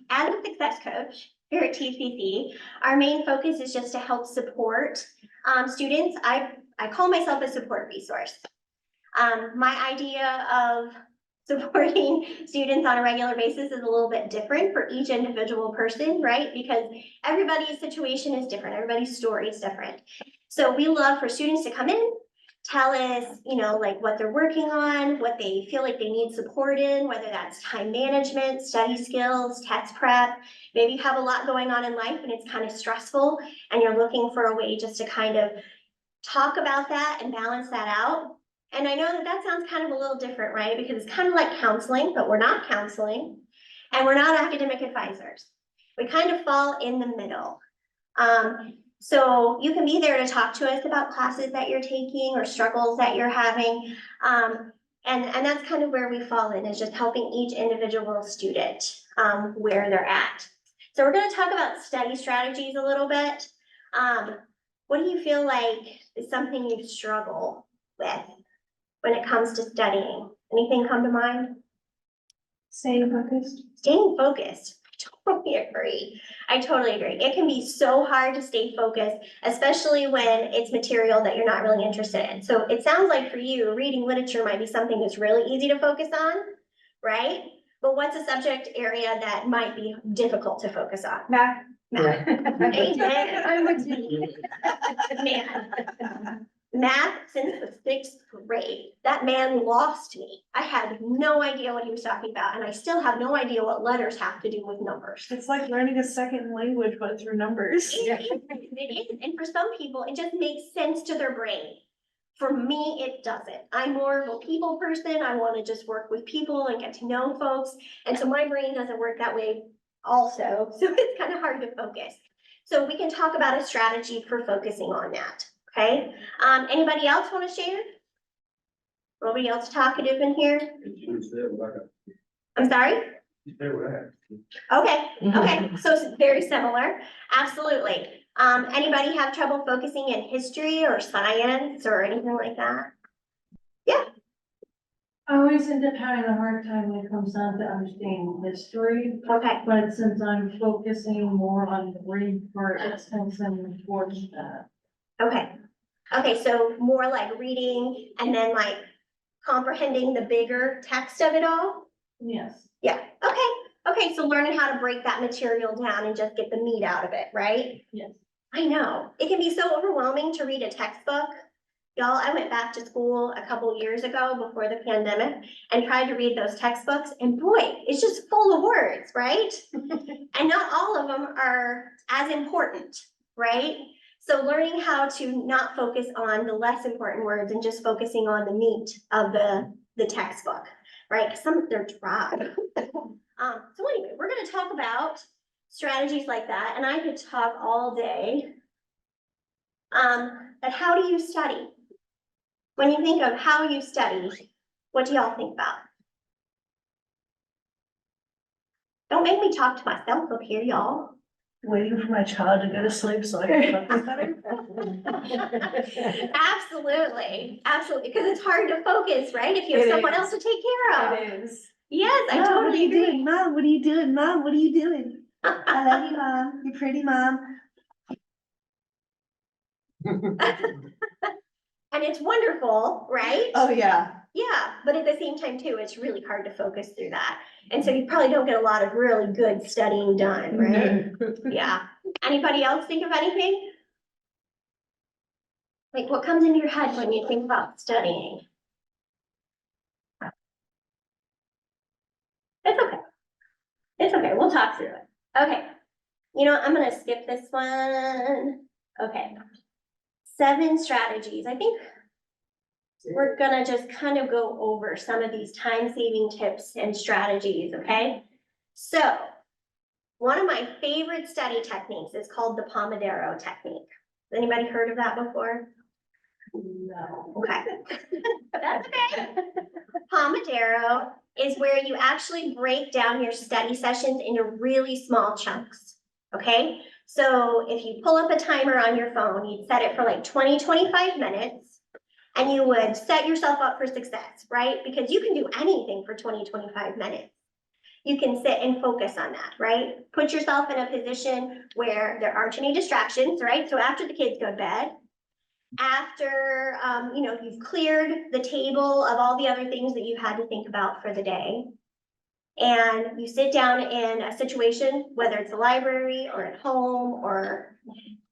As a success coach here at TCC, our main focus is just to help support students. I call myself a support resource. My idea of supporting students on a regular basis is a little bit different for each individual person, right? Because everybody's situation is different, everybody's story is different. So we love for students to come in, tell us, like what they're working on, what they feel like they need support in, whether that's time management, study skills, test prep. Maybe you have a lot going on in life and it's kind of stressful and you're looking for a way just to kind of talk about that and balance that out. And I know that sounds kind of a little different, right? Because it's kind of like counseling, but we're not counseling and we're not academic advisors. We kind of fall in the middle. So you can be there to talk to us about classes that you're taking or struggles that you're having. And that's kind of where we fall in, is just helping each individual student where they're at. So we're going to talk about study strategies a little bit. What do you feel like is something you struggle with when it comes to studying? Anything come to mind? Staying focused. Staying focused. I totally agree. It can be so hard to stay focused, especially when it's material that you're not really interested in. So it sounds like for you, reading literature might be something that's really easy to focus on, right? But what's a subject area that might be difficult to focus on? Math. Math. Math since the 6th grade. That man lost me. I had no idea what he was talking about, and I still have no idea what letters have to do with numbers. It's like learning a second language, but through numbers. It is, and for some people, it just makes sense to their brain. For me, it doesn't. I'm more of a people person. I want to just work with people and get to know folks, and so my brain doesn't work that way also, so it's kind of hard to focus. So we can talk about a strategy for focusing on that. Okay, anybody else want to share? Nobody else talkative in here? I'm sorry? Okay, so it's very similar, absolutely. Anybody have trouble focusing in history or science or anything like that? Yeah. I always end up having a hard time when it comes down to understanding history, Okay, but since I'm focusing more on the brain part, it's tending towards that. okay, so more like reading and then like comprehending the bigger text of it all? Yes. Yeah, okay, so learning how to break that material down and just get the meat out of it, right? Yes. I know, it can be so overwhelming to read a textbook. Y'all, I went back to school a couple years ago before the pandemic and tried to read those textbooks, and boy, it's just full of words, right? And not all of them are as important, right? So learning how to not focus on the less important words and just focusing on the meat of the textbook, right? Because some of they're dry. So anyway, we're going to talk about strategies like that, and I could talk all day. But how do you study? When you think of how you study, what do y'all think about? Don't make me talk to myself up here, y'all. Waiting for my child to go to sleep so I can focus better. Absolutely, because it's hard to focus, right? If you have someone else to take care of. It is. Yes, I Mom, totally what are you agree. doing? Mom, what are you doing? Mom, what are you doing? I love you, Mom. You're pretty, Mom. And it's wonderful, right? Oh, yeah. Yeah, but at the same time too, it's really hard to focus through that. And so you probably don't get a lot of really good studying done, right? Yeah. Anybody else think of anything? Like what comes into your head when you think about studying? It's okay. It's okay, we'll talk through it. Okay. You know, I'm gonna skip this one. Okay. 7 strategies. I think we're gonna just kind of go over some of these time-saving tips and strategies, okay? So, one of my favorite study techniques is called the Pomodoro technique. Has anybody heard of that before? No. Okay. That's okay. Pomodoro is where you actually break down your study sessions into really small chunks, okay? So if you pull up a timer on your phone, you'd set it for like 20-25 minutes, and you would set yourself up for success, right? Because you can do anything for 20-25 minutes. you can sit and focus on that, right? Put yourself in a position where there aren't any distractions, right? So after the kids go to bed, after, you've cleared the table of all the other things that you've had to think about for the day, and you sit down in a situation, whether it's a library or at home or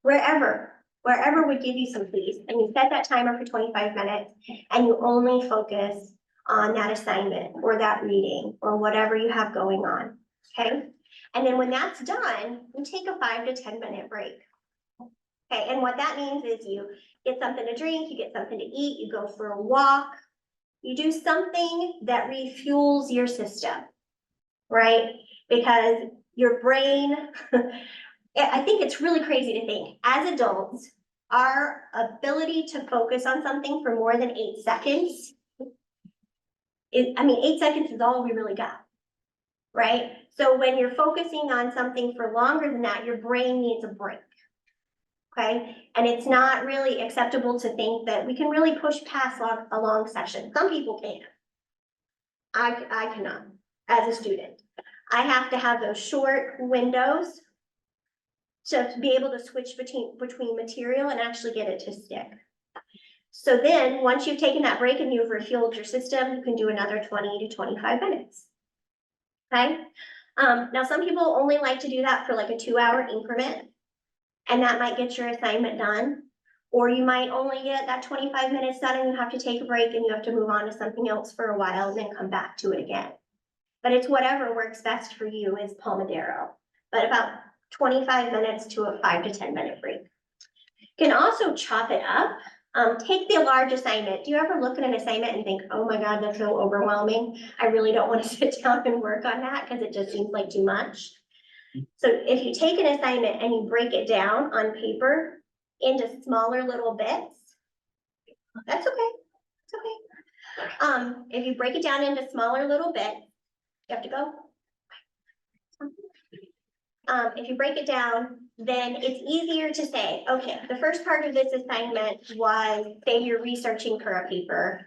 wherever would give you some peace, and you set that timer for 25 minutes, and you only focus on that assignment or that reading or whatever you have going on, okay? And then when that's done, you take a 5 to 10 minute break. Okay, and what that means is you get something to drink, you get something to eat, you go for a walk, you do something that refuels your system, right? Because your brain, I think it's really crazy to think, as adults, our ability to focus on something for more than 8 seconds 8 seconds is all we really got, right? So when you're focusing on something for longer than that, your brain needs a break. Okay, and it's not really acceptable to think that we can really push past a long session. Some people can. I cannot, as a student. I have to have those short windows to be able to switch between material and actually get it to stick. So then, once you've taken that break and you've refueled your system, you can do another 20 to 25 minutes. Okay, now some people only like to do that for like a 2-hour increment, and that might get your assignment done. Or you might only get that 25 minutes done and you have to take a break and you have to move on to something else for a while and then come back to it again. But it's whatever works best for you is Pomodoro, but about 25 minutes to a 5 to 10 minute break. You can also chop it up. Take the large assignment. Do you ever look at an assignment and think, oh my God, that's so overwhelming. I really don't want to sit down and work on that because it just seems like too much. So if you take an assignment and you break it down on paper into smaller little bits, that's okay. It's okay. If you break it down into smaller little bits, you have to go. If you break it down, then it's easier to say, okay, the first part of this assignment was, say you're researching for a paper.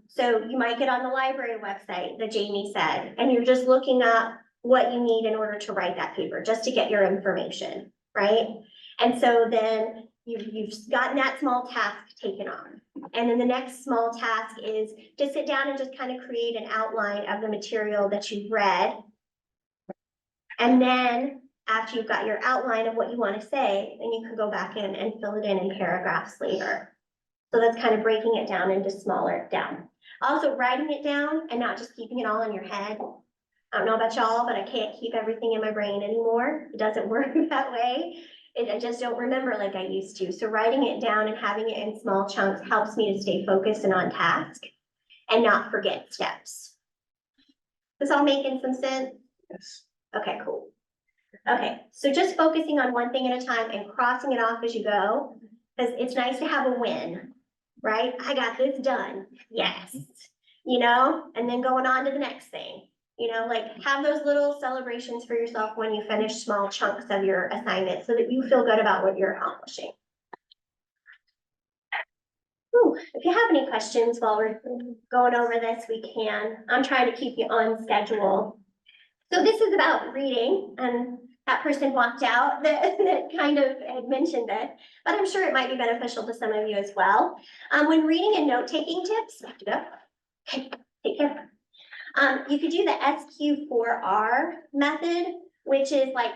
So you might get on the library website that Jamie said, and you're just looking up what you need in order to write that paper, just to get your information, right? And so then you've gotten that small task taken on. And then the next small task is to sit down and just kind of create an outline of the material that you've read. And then after you've got your outline of what you want to say, then you can go back in and fill it in paragraphs later. So that's kind of breaking it down into smaller down. Also writing it down and not just keeping it all in your head. I don't know about y'all, but I can't keep everything in my brain anymore. It doesn't work that way. I just don't remember like I used to. So writing it down and having it in small chunks helps me to stay focused and on task and not forget steps. This all making some sense? Yes. Okay, cool. Okay, so just focusing on one thing at a time and crossing it off as you go, because it's nice to have a win, right? I got this done, yes, and then going on to the next thing, like have those little celebrations for yourself when you finish small chunks of your assignment so that you feel good about what you're accomplishing. Ooh, if you have any questions while we're going over this, we can. I'm trying to keep you on schedule. So this is about reading, and that person walked out that kind of had mentioned it, but I'm sure it might be beneficial to some of you as well. When reading and note-taking tips, you have to go. Okay, take care. You could do the SQ4R method, which is like,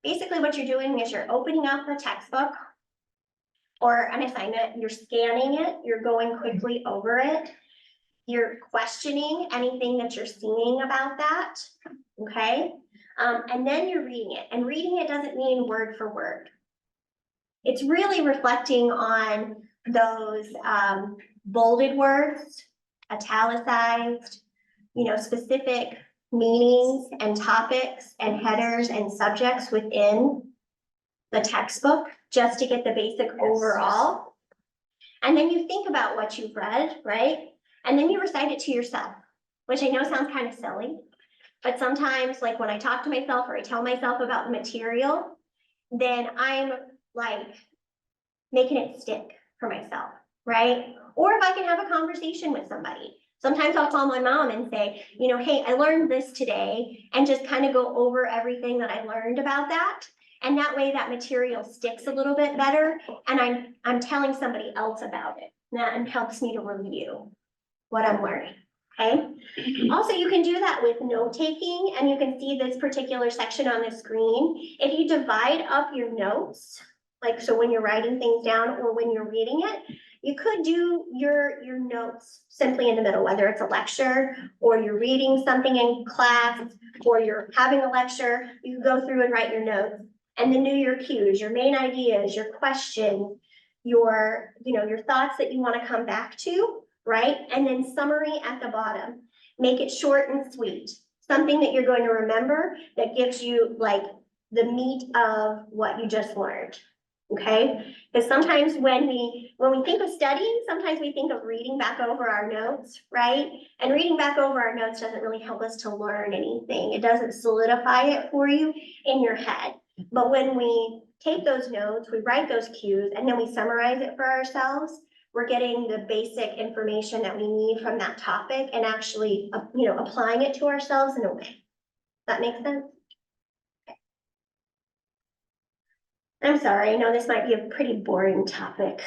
basically what you're doing is you're opening up a textbook or an assignment, you're scanning it, you're going quickly over it, you're questioning anything that you're seeing about that, okay? And then you're reading it, and reading it doesn't mean word for word. It's really reflecting on those bolded words, italicized, specific meanings and topics and headers and subjects within the textbook, just to get the basic overall. And then you think about what you've read, right? And then you recite it to yourself, which I know sounds kind of silly, but sometimes like when I talk to myself or I tell myself about the material, then I'm like making it stick for myself, right? Or if I can have a conversation with somebody, Sometimes I'll call my mom and say, you know, hey, I learned this today, and just kind of go over everything that I learned about that. And that way that material sticks a little bit better, and I'm telling somebody else about it. That helps me to review what I'm learning, okay? Also, you can do that with note taking, and you can see this particular section on the screen. If you divide up your notes, like so when you're writing things down or when you're reading it, you could do your notes simply in the middle, whether it's a lecture or you're reading something in class or you're having a lecture, you can go through and write your notes and then do your cues, your main ideas, your questions, your, you know, your thoughts that you want to come back to, right? And then summary at the bottom. Make it short and sweet, something that you're going to remember that gives you like the meat of what you just learned. Okay, because sometimes when we think of studying, sometimes we think of reading back over our notes, right? And reading back over our notes doesn't really help us to learn anything. It doesn't solidify it for you in your head. But when we take those notes, we write those cues, and then we summarize it for ourselves, we're getting the basic information that we need from that topic and actually, you know, applying it to ourselves in a way. That makes sense? I'm sorry, I know this might be a pretty boring topic.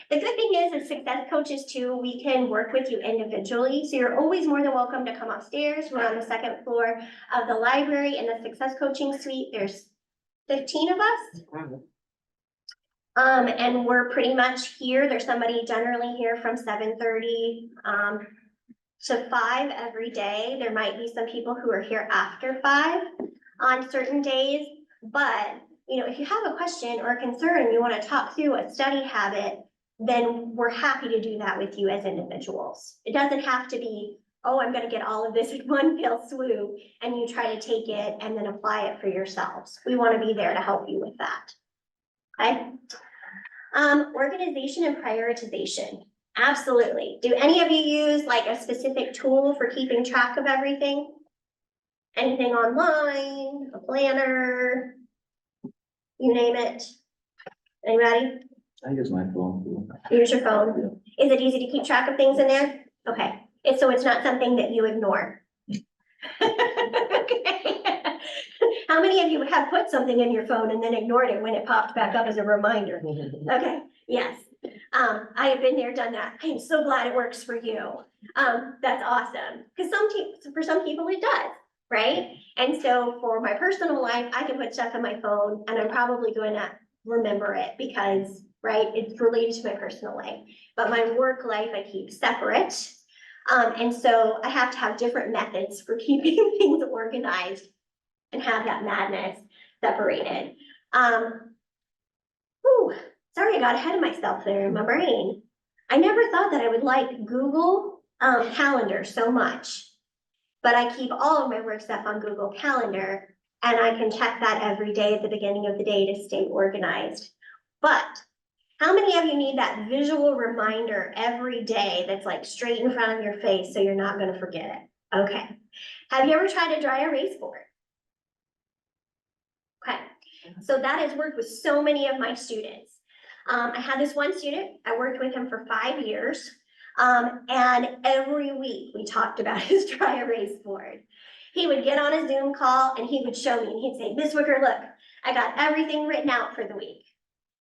The good thing is, as success coaches too, we can work with you individually. So you're always more than welcome to come upstairs. We're on the second floor of the library in the success coaching suite. There's 15 of us. And we're pretty much here. There's somebody generally here from 7:30 to 5 every day. There might be some people who are here after 5 on certain days, but you know, if you have a question or a concern and you want to talk through a study habit, then we're happy to do that with you as individuals. It doesn't have to be, oh, I'm going to get all of this in one fell swoop, and you try to take it and then apply it for yourselves. We want to be there to help you with that. Okay. Organization and prioritization. Absolutely. Do any of you use like a specific tool for keeping track of everything? Anything online, a planner? You name it. Anybody? I use my phone. Use your phone. Is it easy to keep track of things in there? Okay, so it's not something that you ignore. Okay. How many of you have put something in your phone and then ignored it when it popped back up as a reminder? Okay, yes. I have been there, done that. I am so glad it works for you. That's awesome. Because for some people it does. Right? And so for my personal life, I can put stuff in my phone and I'm probably going to remember it because, right, it's related to my personal life. But my work life, I keep separate. And so I have to have different methods for keeping things organized and have that madness separated. Sorry, I got ahead of myself there in my brain. I never thought that I would like Google Calendar so much. But I keep all of my work stuff on Google Calendar, and I can check that every day at the beginning of the day to stay organized. But how many of you need that visual reminder every day that's like straight in front of your face so you're not going to forget it? Okay. Have you ever tried a dry erase board? Okay. So that has worked with so many of my students. I had this one student, I worked with him for 5 years. And every week we talked about his dry erase board. He would get on a Zoom call and he would show me and he'd say, Miss Wicker, look, I got everything written out for the week.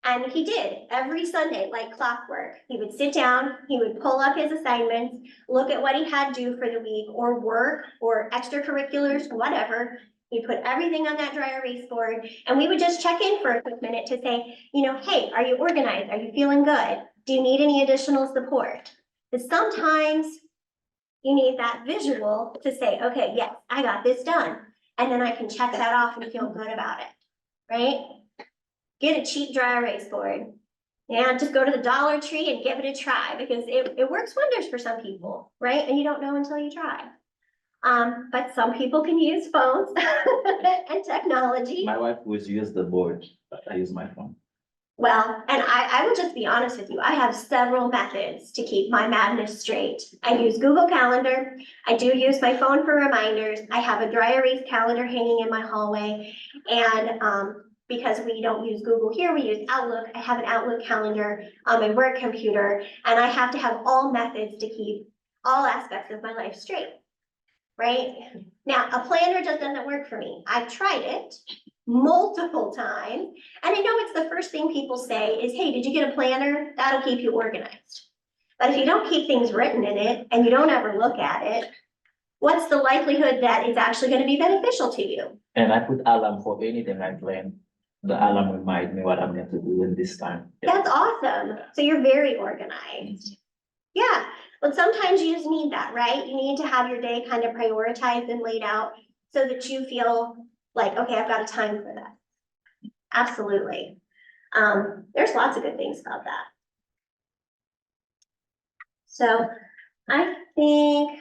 And he did every Sunday, like clockwork. He would sit down, he would pull up his assignments, look at what he had due for the week or work or extracurriculars, whatever. He'd put everything on that dry erase board and we would just check in for a quick minute to say, you know, hey, are you organized? Are you feeling good? Do you need any additional support? But sometimes you need that visual to say, okay, yes, I got this done. And then I can check that off and feel good about it, right? Get a cheap dry erase board. Yeah, just go to the Dollar Tree and give it a try because it works wonders for some people, right? And you don't know until you try. But some people can use phones and technology. My wife always use the board, but I use my phone. Well, and I will just be honest with you, I have several methods to keep my madness straight. I use Google Calendar, I do use my phone for reminders, I have a dry erase calendar hanging in my hallway, and because we don't use Google here, we use Outlook, I have an Outlook calendar on my work computer, and I have to have all methods to keep all aspects of my life straight. Right? Now, a planner just doesn't work for me. I've tried it multiple times. And I know it's the first thing people say is, hey, did you get a planner? That'll keep you organized. But if you don't keep things written in it and you don't ever look at it, what's the likelihood that it's actually going to be beneficial to you? And I put alarm for anything I plan. The alarm remind me what I'm going to do in this time. Yeah. That's awesome. So you're very organized. Yeah, but sometimes you just need that, right? You need to have your day kind of prioritized and laid out so that you feel like, okay, I've got a time for that. Absolutely. There's lots of good things about that. So I think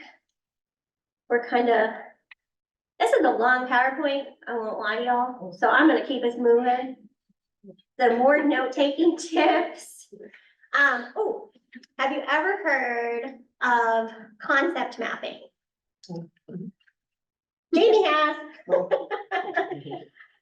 we're kind of, this is a long PowerPoint, I won't lie to y'all, so I'm gonna keep us moving. The more note-taking tips. Oh, have you ever heard of concept mapping? Jamie has.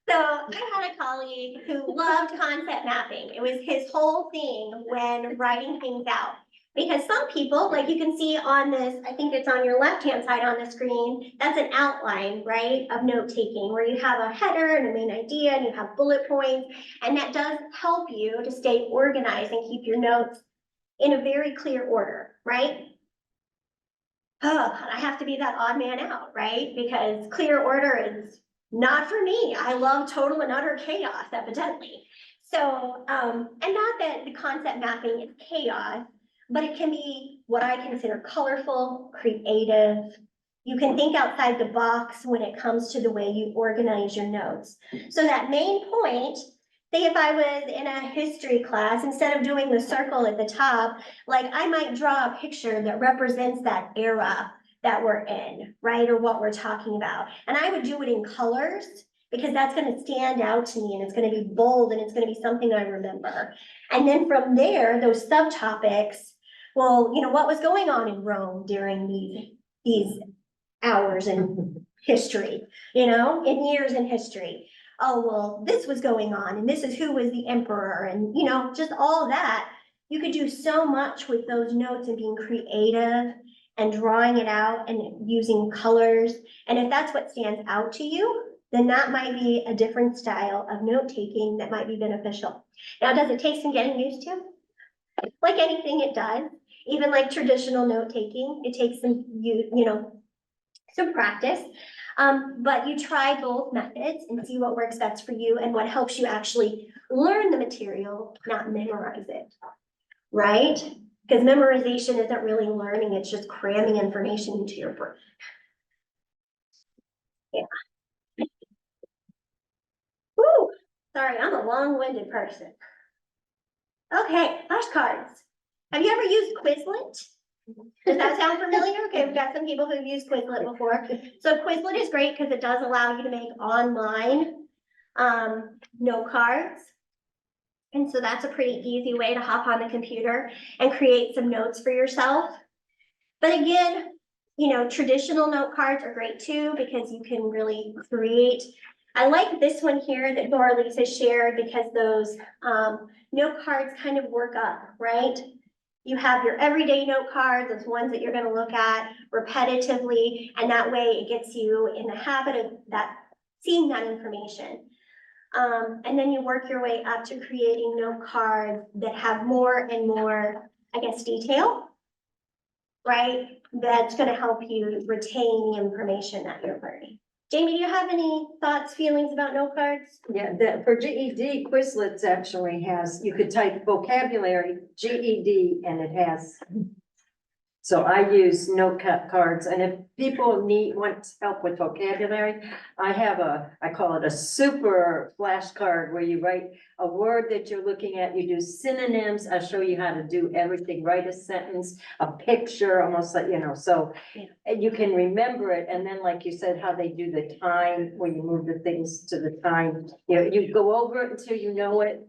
So I had a colleague who loved concept mapping. It was his whole thing when writing things out. Because some people, like you can see on this, I think it's on your left-hand side on the screen, that's an outline, right, of note-taking, where you have a header and a main idea and you have bullet points. And that does help you to stay organized and keep your notes in a very clear order, right? Oh, I have to be that odd man out, right? Because clear order is not for me. I love total and utter chaos, evidently. So, and not that the concept mapping is chaos, but it can be what I consider colorful, creative. You can think outside the box when it comes to the way you organize your notes. So that main point, say if I was in a history class, instead of doing the circle at the top, like I might draw a picture that represents that era that we're in, right? Or what we're talking about. And I would do it in colors because that's going to stand out to me and it's going to be bold and it's going to be something I remember. And then from there, those subtopics, well, you know, what was going on in Rome during these hours in history, you know, in years in history. Oh, well, this was going on and this is who was the emperor and, you know, just all that. You could do so much with those notes and being creative and drawing it out and using colors. And if that's what stands out to you, then that might be a different style of note-taking that might be beneficial. Now, does it take some getting used to? Like anything, it does. Even like traditional note-taking, it takes some, you know, some practice. But you try both methods and see what works best for you and what helps you actually learn the material, not memorize it, right? Because memorization isn't really learning, it's just cramming information into your brain. Yeah. Woo, sorry, I'm a long-winded person. Okay, flashcards. Have you ever used Quizlet? Does that sound familiar? Okay, we've got some people who've used Quizlet before. So Quizlet is great because it does allow you to make online note cards. And so that's a pretty easy way to hop on the computer and create some notes for yourself. But again, you know, traditional note cards are great too because you can really create. I like this one here that Dora Lisa shared because those note cards kind of work up, right? You have your everyday note cards, those ones that you're going to look at repetitively, and that way it gets you in the habit of that, seeing that information. And then you work your way up to creating note cards that have more and more, I guess, detail, right? That's going to help you retain the information that you're learning. Jamie, do you have any thoughts, feelings about note cards? Yeah, for GED, Quizlets actually has, you could type vocabulary, GED, and it has. So I use note cards, and if people want help with vocabulary, I have I call it a super flashcard where you write a word that you're looking at, you do synonyms, I show you how to do everything, write a sentence, a picture, almost like, you know, so and you can remember it, and then like you said, how they do the time, when you move the things to the time, you know, you go over it until you know it.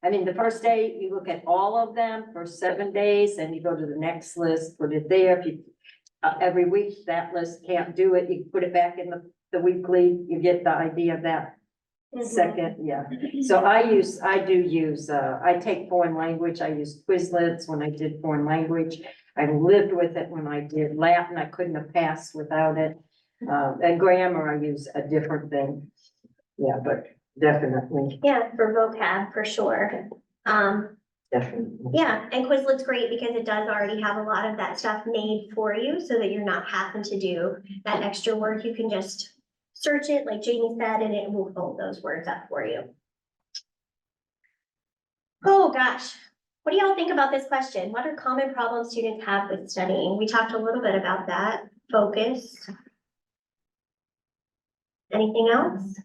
I mean, the first day, you look at all of them for 7 days, and you go to the next list, put it there. If you, every week, that list can't do it, you put it back in the weekly, you get the idea of that. Second, yeah. So I do use, I take foreign language, I use Quizlets when I did foreign language. I lived with it when I did Latin. I couldn't have passed without it. And grammar, I use a different thing. Yeah, but definitely, Yeah, for vocab, for sure. definitely. Yeah, and Quizlet's great because it does already have a lot of that stuff made for you so that you're not having to do that extra work. You can just search it, like Jamie said, and it will pull those words up for you. Oh, gosh. What do y'all think about this question? What are common problems students have with studying? We talked a little bit about that. Focus. Anything else?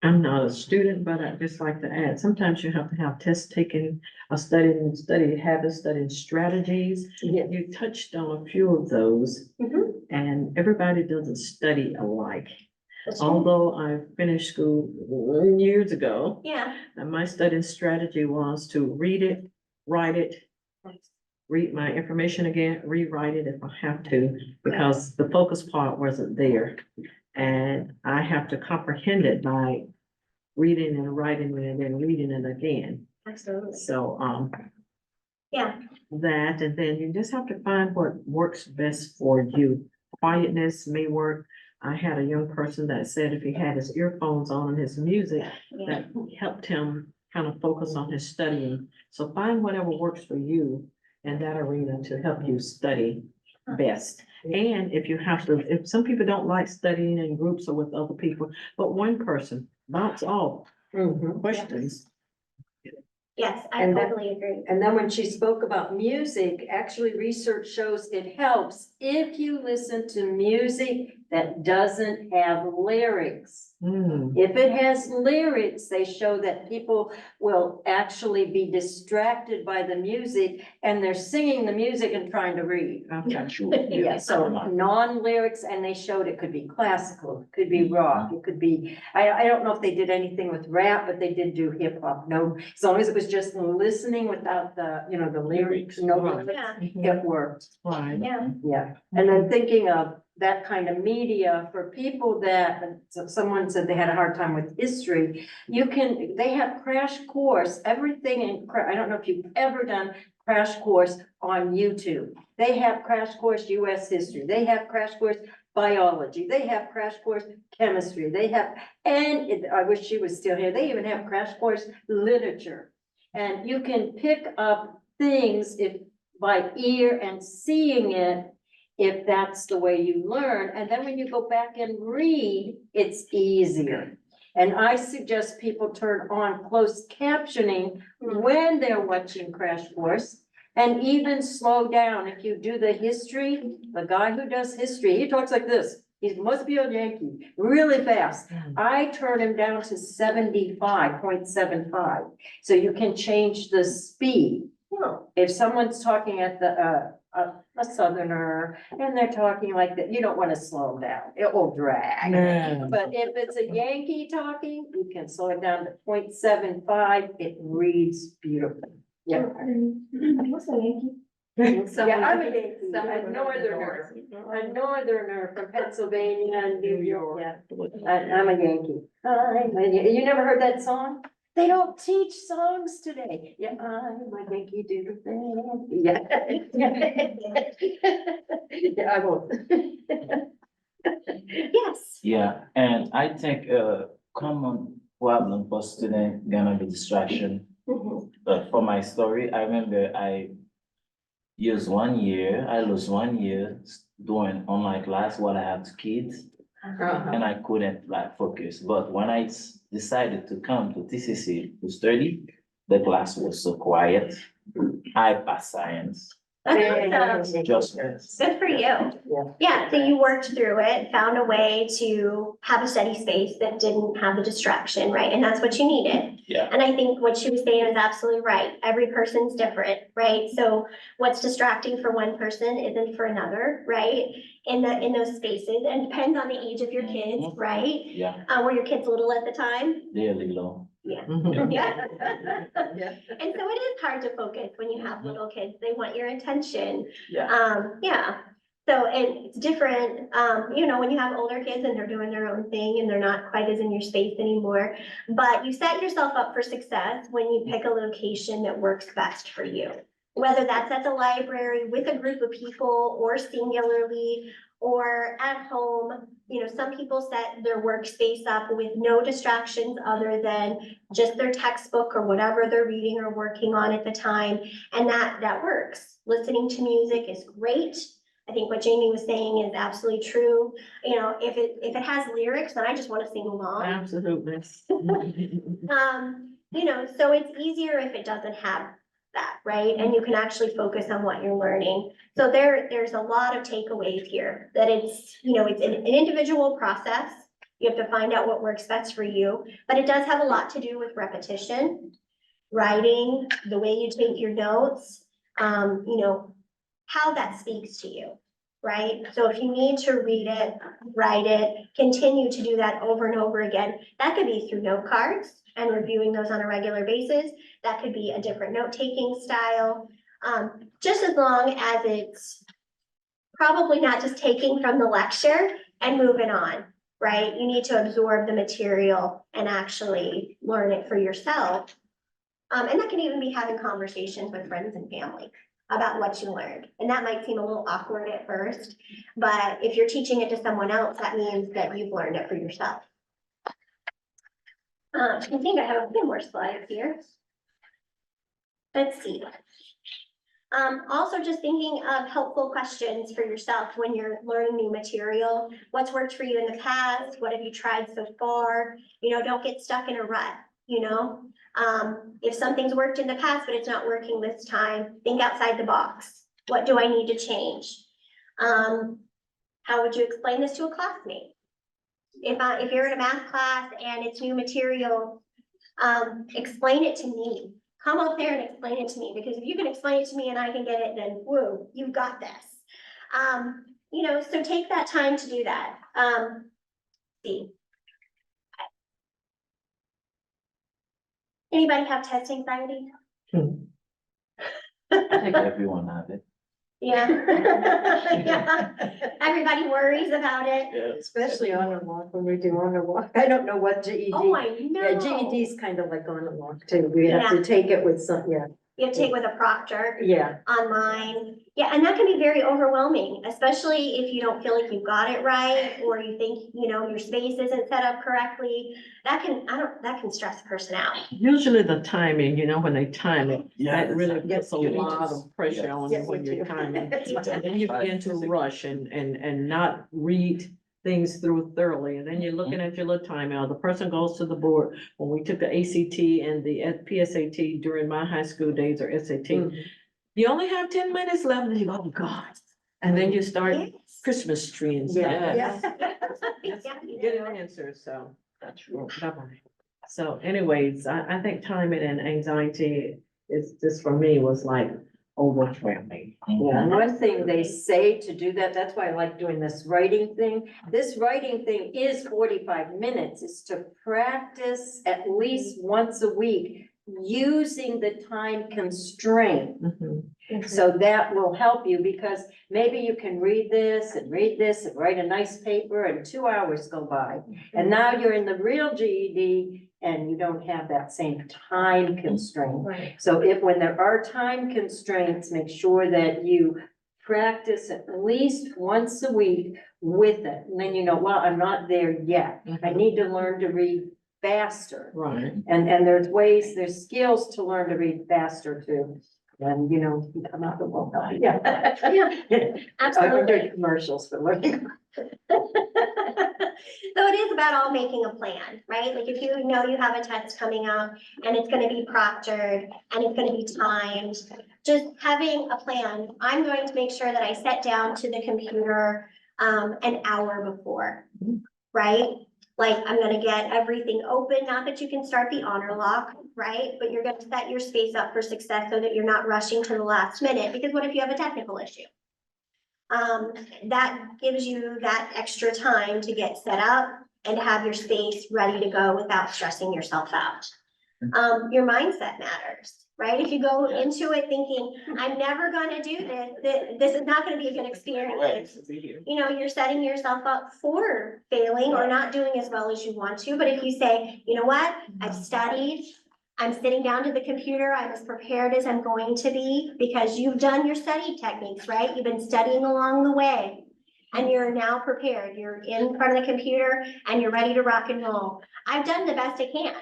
I'm not a student, but I'd just like to add, sometimes you have to have test taken, study habits, studying strategies. Yeah. You touched on a few of those, Mhm. and everybody doesn't study alike. That's true. Although I finished school years ago, Yeah, and my studying strategy was to read it, write it, read my information again, rewrite it if I have to, because the focus part wasn't there. And I have to comprehend it by reading and writing it and then reading it again. absolutely. So, Yeah, that, and then you just have to find what works best for you. Quietness may work. I had a young person that said if he had his earphones on and his music, yeah, that helped him kind of focus on his studying. So find whatever works for you in that arena to help you study best. And if you have to, if some people don't like studying in groups or with other people, but one person, bounce off Mhm. questions. yes, I And that- totally agree. And then when she spoke about music, actually research shows it helps if you listen to music that doesn't have lyrics. Hmm, If it has lyrics, they show that people will actually be distracted by the music and they're singing the music and trying to read. okay. Yeah, so non-lyrics, and they showed it could be classical, it could be rock, it could be, I don't know if they did anything with rap, but they did do hip hop. No, as long as it was just listening without the, the lyrics, no Right. lyrics, Yeah, it worked. Right. yeah, Yeah, and then thinking of that kind of media for people that, someone said they had a hard time with history. They have crash course, everything I don't know if you've ever done crash course on YouTube. They have crash course US history, they have crash course biology, they have crash course chemistry, I wish she was still here, they even have crash course literature. And you can pick up things by ear and seeing it, if that's the way you learn. And then when you go back and read, it's easier. And I suggest people turn on closed captioning when they're watching Crash Course. And even slow down. If you do the history, the guy who does history, he talks like this. He must be a Yankee, really fast. I turn him down to 75.75. So you can change the speed. If someone's talking at a southerner and they're talking like that, you don't want to slow them down. It will drag. Yeah. But if it's a Yankee talking, you can slow it down to 0.75. It reads beautifully. Yeah. What's a Yankee? Yeah, I'm a Yankee, a northerner from Pennsylvania and New York. Yeah, I'm a Yankee. You never heard that song? They don't teach songs today. Yeah, I'm a Yankee Doodle fan. Yeah. Yeah, I won't. yes. Yeah, and I think a common problem for student gonna be distraction. But for my story, I remember I lose 1 year doing online class while I had kids, and I couldn't like focus. But when I decided to come to TCC to study, the class was so quiet. I passed science, That's awesome. just. Good for you. Yeah, so you worked through it, found a way to have a steady space that didn't have the distraction, right? And that's what you needed. Yeah. And I think what she was saying is absolutely right. Every person's different, right? So what's distracting for one person isn't for another, right? In those spaces, and depends on the age of your kids, right? Yeah, Were your kids little at the time? really low. Yeah. Mhm. Yeah. Yeah. And so it is hard to focus when you have little kids. They want your attention. Yeah. Yeah. So it's different, when you have older kids and they're doing their own thing and they're not quite as in your space anymore. But you set yourself up for success when you pick a location that works best for you. Whether that's at the library with a group of people or singularly or at home. You know, some people set their workspace up with no distractions other than just their textbook or whatever they're reading or working on at the time. And that works. Listening to music is great. I think what Jamie was saying is absolutely true. You know, if it has lyrics, then I just want to sing along. Absolutely. You know, so it's easier if it doesn't have that, right? And you can actually focus on what you're learning. So there's a lot of takeaways here, that it's, you know, it's an individual process. You have to find out what works best for you, but it does have a lot to do with repetition, writing, the way you take your notes, you know, how that speaks to you, right? So if you need to read it, write it, continue to do that over and over again. That could be through note cards and reviewing those on a regular basis. That could be a different note-taking style, just as long as it's probably not just taking from the lecture and moving on, right? You need to absorb the material and actually learn it for yourself. And that can even be having conversations with friends and family about what you learned. And that might seem a little awkward at first, but if you're teaching it to someone else, that means that you've learned it for yourself. I think I have a few more slides here. Let's see. Also just thinking of helpful questions for yourself when you're learning new material. What's worked for you in the past? What have you tried so far? You know, don't get stuck in a rut, you know? If something's worked in the past, but it's not working this time, think outside the box. What do I need to change? How would you explain this to a classmate? If you're in a math class and it's new material, explain it to me. Come up there and explain it to me, because if you can explain it to me and I can get it, then whoa, you've got this. You know, so take that time to do that. See. Anybody have test anxiety? I think everyone have it. Yeah. Yeah. Everybody worries about it. Yeah. Especially honor walk, when we do honor walk. I don't know what GED. Oh, I know. Yeah, GED is kind of like honor walk too. We have to take it with some, yeah, You have to take with a proctor yeah. online. Yeah, and that can be very overwhelming, especially if you don't feel like you got it right, or you think, you know, your space isn't set up correctly. That can stress a person out. Usually the timing, you know, when they time it, Yeah, that really Yes, puts a you lot just- of pressure yes. on Yes, you when me you're too. timing. That's right. And then you begin to rush and not read things through thoroughly. And then you're looking at your little timeout. The person goes to the board. When we took the ACT and the PSAT during my high school days, or SAT, you only have 10 minutes left and you go, oh God. And then you start Yes. Christmas tree and stuff. Yeah, Yes. yeah. Yeah. Get an answer, so. That's true. Bye-bye. So anyways, I think timing and anxiety is, this for me was like overwhelming. Yeah, and one thing they say to do that, that's why I like doing this writing thing. This writing thing is 45 minutes, is to practice at least once a week using the time constraint. Mhm. So that will help you, because maybe you can read this and write a nice paper and 2 hours go by. And now you're in the real GED and you don't have that same time constraint. Right. So when there are time constraints, make sure that you practice at least once a week with it. And then you know, well, I'm not there yet. I need to learn to read faster. Right. And there's skills to learn to read faster too. And, you know, you come out the wall. Yeah. Yeah, I'm absolutely. doing commercials for learning. So it is about all making a plan, right? Like if you know you have a test coming up and it's gonna be proctored and it's gonna be timed, just having a plan. I'm going to make sure that I set down to the computer an hour before, right? Like I'm gonna get everything open, not that you can start the honor lock, right? But you're gonna set your space up for success so that you're not rushing to the last minute, because what if you have a technical issue? That gives you that extra time to get set up and have your space ready to go without stressing yourself out. Your mindset matters, right? If you go into it thinking, I'm never gonna do this is not gonna be a good experience. You know, you're setting yourself up for failing or not doing as well as you want to. But if you say, you know what, I've studied, I'm sitting down to the computer, I'm as prepared as I'm going to be, because you've done your study techniques, right? You've been studying along the way. And you're now prepared, you're in front of the computer and you're ready to rock and roll. I've done the best I can,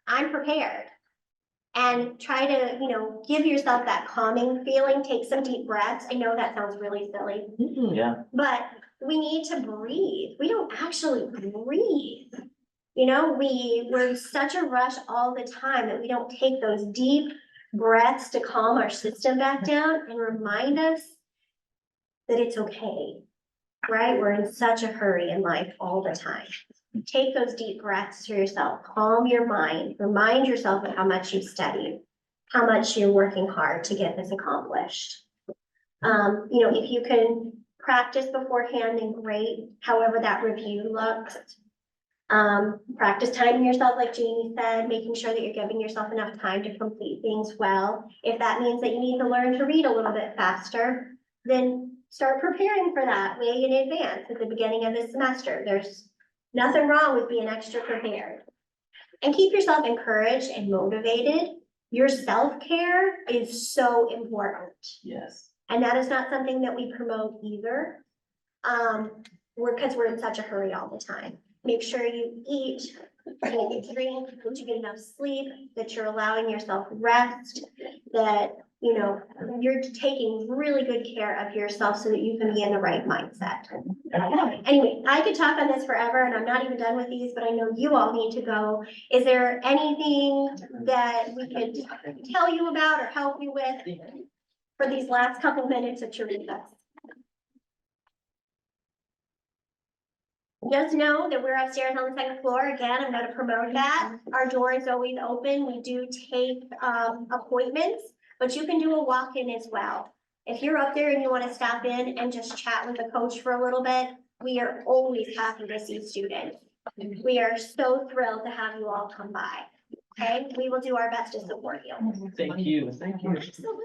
I'm prepared. And try to, give yourself that calming feeling, take some deep breaths. I know that sounds really silly, Yeah, but we need to breathe. We don't actually breathe. We're in such a rush all the time that we don't take those deep breaths to calm our system back down and remind us that it's okay, right? We're in such a hurry in life all the time. Take those deep breaths for yourself, calm your mind, remind yourself of how much you've studied, how much you're working hard to get this accomplished. If you can practice beforehand, then great, however that review looks. Practice timing yourself, like Jamie said, making sure that you're giving yourself enough time to complete things well. If that means that you need to learn to read a little bit faster, then start preparing for that way in advance at the beginning of the semester. There's nothing wrong with being extra prepared. And keep yourself encouraged and motivated. Your self-care is so important. yes. And that is not something that we promote either. Because we're in such a hurry all the time. Make sure you eat, that you drink, that you get enough sleep, that you're allowing yourself rest, that, you're taking really good care of yourself so that you can be in the right mindset. Anyway, I could talk on this forever and I'm not even done with these, but I know you all need to go. Is there anything that we could tell you about or help you with for these last couple minutes of Teresa? Just know that we're upstairs on the second floor. Again, I'm gonna promote that. Our door is always open. We do take appointments, but you can do a walk-in as well. If you're up there and you wanna stop in and just chat with the coach for a little bit, we are always happy to see students. We are so thrilled to have you all come by. Okay, we will do our best to support you. Thank you. Thank you. Absolutely.